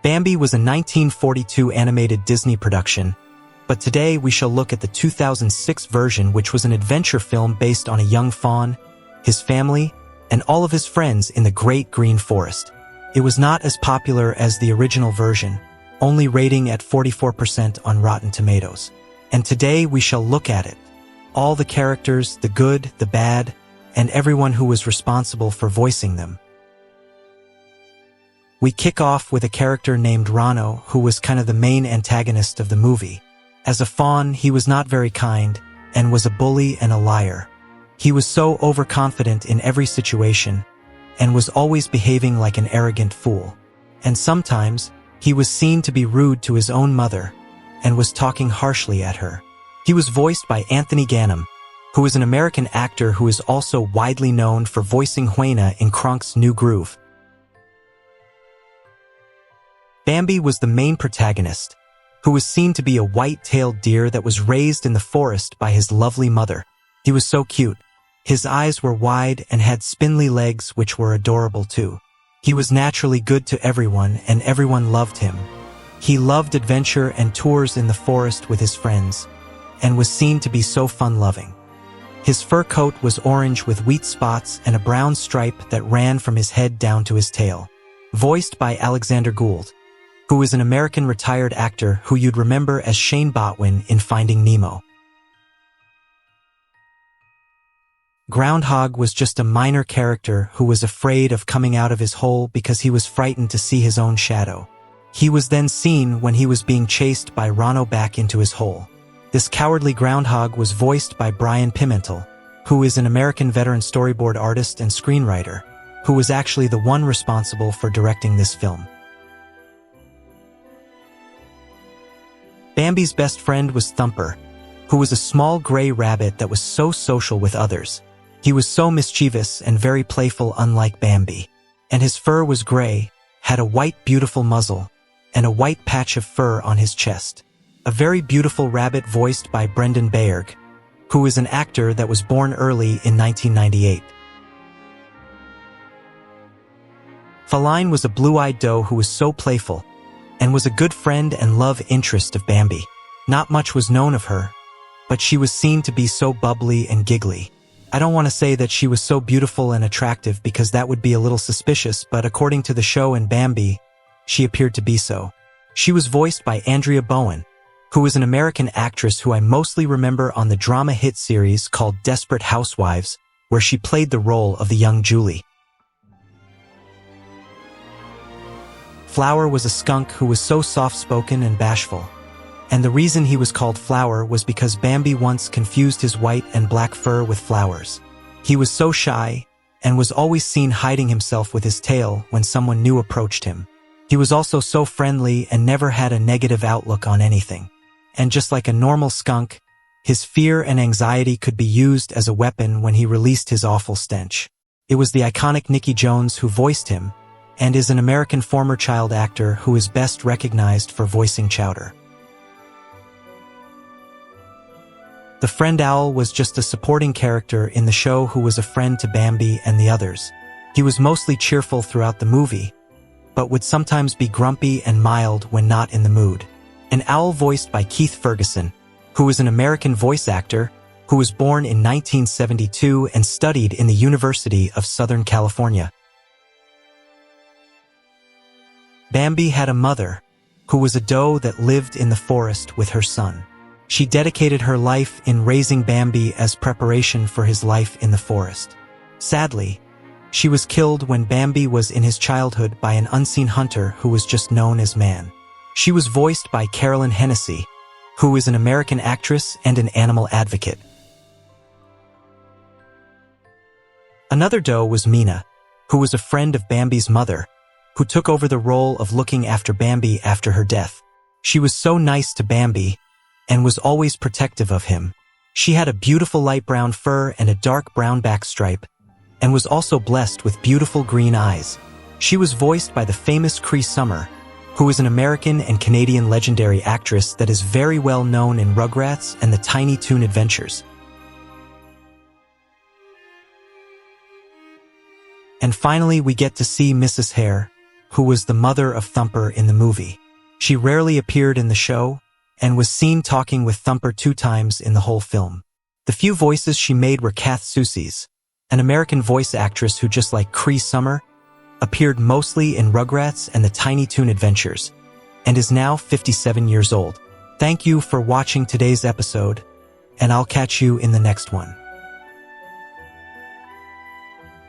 Bambi was a 1942 animated Disney production, but today we shall look at the 2006 version, which was an adventure film based on a young fawn, his family, and all of his friends in the Great Green Forest. It was not as popular as the original version, only rating at 44% on Rotten Tomatoes. And today we shall look at it. All the characters, the good, the bad, and everyone who was responsible for voicing them. We kick off with a character named Rano, who was kind of the main antagonist of the movie. As a fawn, he was not very kind, and was a bully and a liar. He was so overconfident in every situation, and was always behaving like an arrogant fool. And sometimes, he was seen to be rude to his own mother, and was talking harshly at her. He was voiced by Anthony Gannem, who is an American actor who is also widely known for voicing Huena in Kronk's New Groove. Bambi was the main protagonist, who was seen to be a white-tailed deer that was raised in the forest by his lovely mother. He was so cute. His eyes were wide and had spindly legs, which were adorable too. He was naturally good to everyone, and everyone loved him. He loved adventure and tours in the forest with his friends, and was seen to be so fun-loving. His fur coat was orange with wheat spots and a brown stripe that ran from his head down to his tail. Voiced by Alexander Gould, who is an American retired actor who you'd remember as Shane Botwin in Finding Nemo. Groundhog was just a minor character who was afraid of coming out of his hole because he was frightened to see his own shadow. He was then seen when he was being chased by Rano back into his hole. This cowardly groundhog was voiced by Brian Pimentel, who is an American veteran storyboard artist and screenwriter, who was actually the one responsible for directing this film. Bambi's best friend was Thumper, who was a small gray rabbit that was so social with others. He was so mischievous and very playful, unlike Bambi. And his fur was gray, had a white beautiful muzzle, and a white patch of fur on his chest. A very beautiful rabbit voiced by Brendan Bayerg, who is an actor that was born early in 1998. Feline was a blue-eyed doe who was so playful, and was a good friend and love interest of Bambi. Not much was known of her, but she was seen to be so bubbly and giggly. I don't want to say that she was so beautiful and attractive because that would be a little suspicious, but according to the show and Bambi, she appeared to be so. She was voiced by Andrea Bowen, who is an American actress who I mostly remember on the drama hit series called Desperate Housewives, where she played the role of the young Julie. Flower was a skunk who was so soft-spoken and bashful. And the reason he was called Flower was because Bambi once confused his white and black fur with flowers. He was so shy, and was always seen hiding himself with his tail when someone new approached him. He was also so friendly and never had a negative outlook on anything. And just like a normal skunk, his fear and anxiety could be used as a weapon when he released his awful stench. It was the iconic Nicky Jones who voiced him, and is an American former child actor who is best recognized for voicing Chowder. The friend owl was just a supporting character in the show who was a friend to Bambi and the others. He was mostly cheerful throughout the movie, but would sometimes be grumpy and mild when not in the mood. An owl voiced by Keith Ferguson, who is an American voice actor who was born in 1972 and studied in the University of Southern California. Bambi had a mother, who was a doe that lived in the forest with her son. She dedicated her life in raising Bambi as preparation for his life in the forest. Sadly, she was killed when Bambi was in his childhood by an unseen hunter who was just known as Man. She was voiced by Carolyn Hennessy, who is an American actress and an animal advocate. Another doe was Mina, who was a friend of Bambi's mother, who took over the role of looking after Bambi after her death. She was so nice to Bambi, and was always protective of him. She had a beautiful light brown fur and a dark brown back stripe, and was also blessed with beautiful green eyes. She was voiced by the famous Cree Summer, who is an American and Canadian legendary actress that is very well known in Rugrats and the Tiny Toon Adventures. And finally, we get to see Mrs. Hare, who was the mother of Thumper in the movie. She rarely appeared in the show and was seen talking with Thumper 2 times in the whole film. The few voices she made were Kath Soucies, an American voice actress who, just like Cree Summer, appeared mostly in Rugrats and the Tiny Toon Adventures, and is now 57 years old. Thank you for watching today's episode, and I'll catch you in the next one.